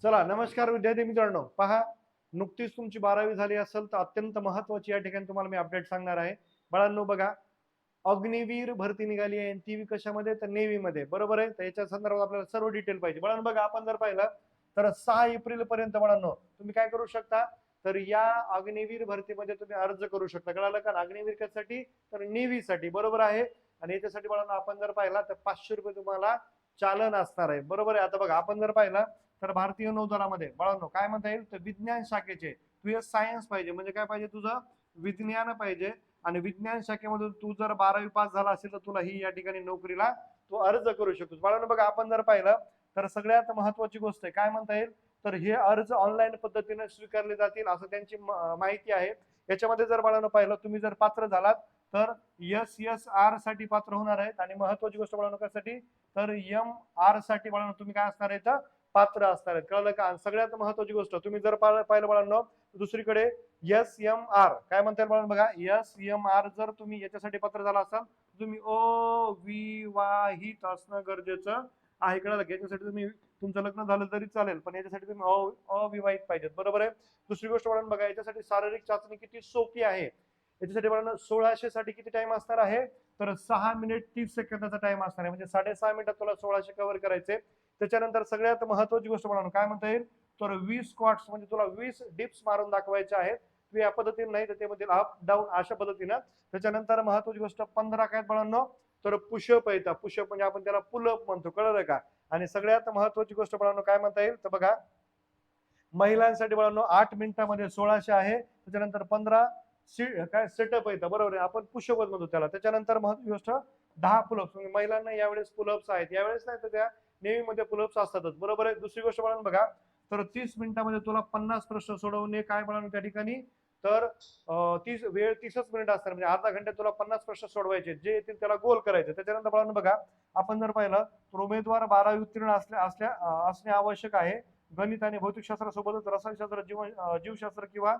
चला नमस्कार विद्यार्थी मित्रांनो, पहा नुकतीच तुमची 12वी झाली असेल तर अत्यंत महत्त्वाची या ठिकाणी तुम्हाला मी अपडेट सांगणार आहे. बाळांनो बघा, अग्निवीर भरती निघाली आहे आणि ती कशामध्ये तर नेव्ही मध्ये, बरोबर आहे. तर याच्या संदर्भात आपल्याला सर्व डिटेल पाहिजे. बाळांनो बघा, आपण जर पाहिलं तर 6 एप्रिल पर्यंत बाळांनो तुम्ही काय करू शकता, तर या अग्निवीर भरतीमध्ये तुम्ही अर्ज करू शकता. कळालं का? अग्निवीर कशासाठी तर नेव्ही साठी, बरोबर आहे. आणि याच्यासाठी बाळांनो आपण जर पाहिला तर 500 रुपये तुम्हाला चालन असणार आहे, बरोबर आहे. आता बघा, आपण जर पाहिलं तर भारतीय नौदलामध्ये बाळांनो काय म्हणता येईल तर विज्ञान शाखेचे तुझे सायन्स पाहिजे, म्हणजे काय पाहिजे तुझं विज्ञान पाहिजे. आणि विज्ञान शाखेमधून तू जर 12वी पास झाला असेल तर तुला ही या ठिकाणी नोकरीला तू अर्ज करू शकतो. बाळांनो बघा, आपण जर पाहिलं तर सगळ्यात महत्वाची गोष्ट आहे काय म्हणता येईल तर हे अर्ज ऑनलाईन पद्धतीने स्वीकारले जातील असं त्यांची माहिती आहे. याच्यामध्ये जर बाळांनो पाहिलं, तुम्ही जर पात्र झालात तर SSR साठी पात्र होणार आहेत. आणि महत्वाची गोष्ट बाळांनो कशासाठी तर MR साठी बाळांनो तुम्ही काय असणार आहे पात्र असणार आहेत. कळलं का? सगळ्यात महत्वाची गोष्ट तुम्ही जर पाहिलं बाळांनो दुसरीकडे SMR काय म्हणता येईल बाळांनो बघा, SMR जर तुम्ही याच्यासाठी पात्र झाला असाल तुम्ही अविवाहित असणं गरजेचं आहे. कळलं का? याच्यासाठी तुम्ही तुमचं लग्न झालं तरी चालेल, पण याच्यासाठी तुम्ही अविवाहित पाहिजेत, बरोबर आहे. दुसरी गोष्ट बाळांनो बघा, याच्यासाठी शारीरिक चाचणी किती सोपी आहे. याच्यासाठी बाळांनो 1600 साठी किती टाइम असणार आहे तर 6 मिनिट 30 सेकंदाचा टाइम असणार आहे, म्हणजे 6.5 मिनिटात तुला 1600 कव्हर करायचे. त्याच्यानंतर सगळ्यात महत्वाची गोष्ट म्हणून काय म्हणता येईल तर 20 स्क्वॉट्स, म्हणजे तुला 20 डिप्स मारून दाखवायचे आहेत. तू या पद्धतीने नाही तर त्यामध्ये अप डाऊन अशा पद्धतीनं. त्याच्यानंतर महत्वाची गोष्ट 15 काय बाळांनो तर पुशअप येतात. पुशअप म्हणजे आपण त्याला पुलअप म्हणतो, कळलं का? आणि सगळ्यात महत्वाची गोष्ट बाळांनो काय म्हणता येईल तर बघा, महिलांसाठी बाळांनो 8 मिनिटांमध्ये 1600 आहे. त्याच्यानंतर 15 काय सेटअप येतं, बरोबर आहे, आपण पुशअप म्हणतो त्याला. त्याच्यानंतर महत्वाची गोष्ट 10 पुलअप्स, म्हणजे महिलांना यावेळेस पुलअप्स आहेत, यावेळेस नाही तर त्या नेव्ही मध्ये पुलअप्स असतातच, बरोबर आहे. दुसरी गोष्ट बाळांनो बघा, तर 30 मिनिटांमध्ये तुला 50 प्रश्न सोडवणे काय बाळांनो त्या ठिकाणी तर 30च मिनिट असतात, म्हणजे अर्धा घंट्यात तुला 50 प्रश्न सोडवायचे, जे येतील त्याला गोल करायचे. त्याच्यानंतर बाळांनो बघा, आपण जर पाहिलं तर उमेदवार 12वी उत्तीर्ण असणे आवश्यक आहे. गणित आणि भौतिकशास्त्रासोबतच रसायनशास्त्र, जीवशास्त्र किंवा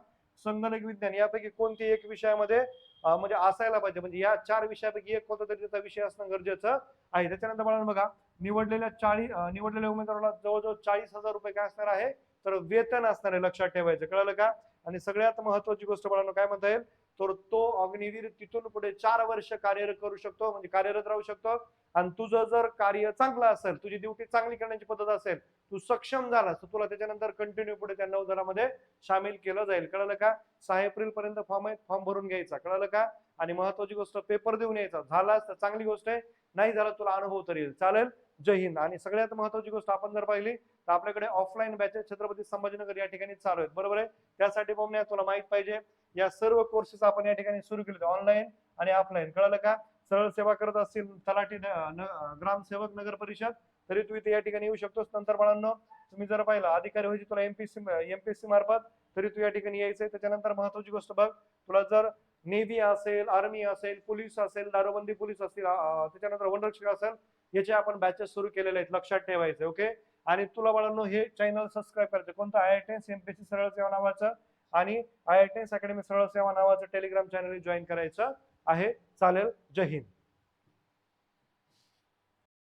संगणक विज्ञान यापैकी कोणत्याही एक विषयामध्ये म्हणजे असायला पाहिजे, म्हणजे या 4 विषयापैकी एक कोणता तरी त्याचा विषय असणं गरजेचं आहे. त्याच्यानंतर बाळांनो बघा, निवडलेल्या उमेदवाराला जवळजवळ 40,000 रुपये काय असणार आहे तर वेतन असणार आहे, लक्षात ठेवायचं, कळलं का? आणि सगळ्यात महत्वाची गोष्ट बाळांनो काय म्हणता येईल तर तो अग्निवीर तिथून पुढे 4 वर्ष कार्यरत करू शकतो, म्हणजे कार्यरत राहू शकतो. आणि तुझं जर कार्य चांगलं असेल, तुझी ड्युटी चांगली करण्याची पद्धत असेल, तू सक्षम झालास तर तुला त्याच्यानंतर कंटिन्यू पुढे त्या नौदलामध्ये सामील केलं जाईल, कळलं का? 6 एप्रिल पर्यंत फॉर्म भरून घ्यायचा, कळलं का? आणि महत्वाची गोष्ट पेपर देऊन यायचा, झालास तर चांगली गोष्ट आहे, नाही झालं तुला अनुभव तरी येईल, चालेल. जय हिंद. आणि सगळ्यात महत्वाची गोष्ट आपण जर पाहिली तर आपल्याकडे ऑफलाईन बॅचेस छत्रपती संभाजीनगर या ठिकाणी चालू आहेत, बरोबर आहे. त्यासाठी बघण्या तुला माहित पाहिजे या सर्व कोर्सेस आपण या ठिकाणी सुरू केले, ऑनलाईन आणि ऑफलाईन, कळलं का? सरळ सेवा करत असतील तलाठी, ग्रामसेवक, नगर परिषद, तरी तू इथे या ठिकाणी येऊ शकतोस. नंतर बाळांनो तुम्ही जर पाहिलं अधिकारी व्हायची तुला एमपीएससी मार्फत, तरी तू या ठिकाणी यायचंय. त्याच्यानंतर महत्वाची गोष्ट बघ, तुला जर नेव्ही असेल, आर्मी असेल, पोलीस असेल, दारूबंदी पोलीस असतील, त्याच्यानंतर वनरक्षक असेल, याचे आपण बॅचेस सुरू केलेले आहेत, लक्षात ठेवायचे, ओके. आणि तुला बाळांनो हे चॅनल सबस्क्राईब करायचं, कोणतं IITS एमपीएससी सरळ सेवा नावाचं आणि IITS अकॅडमी सरळ सेवा नावाचं टेलिग्राम चॅनल जॉईन करायचं आहे, चालेल. जय हिंद.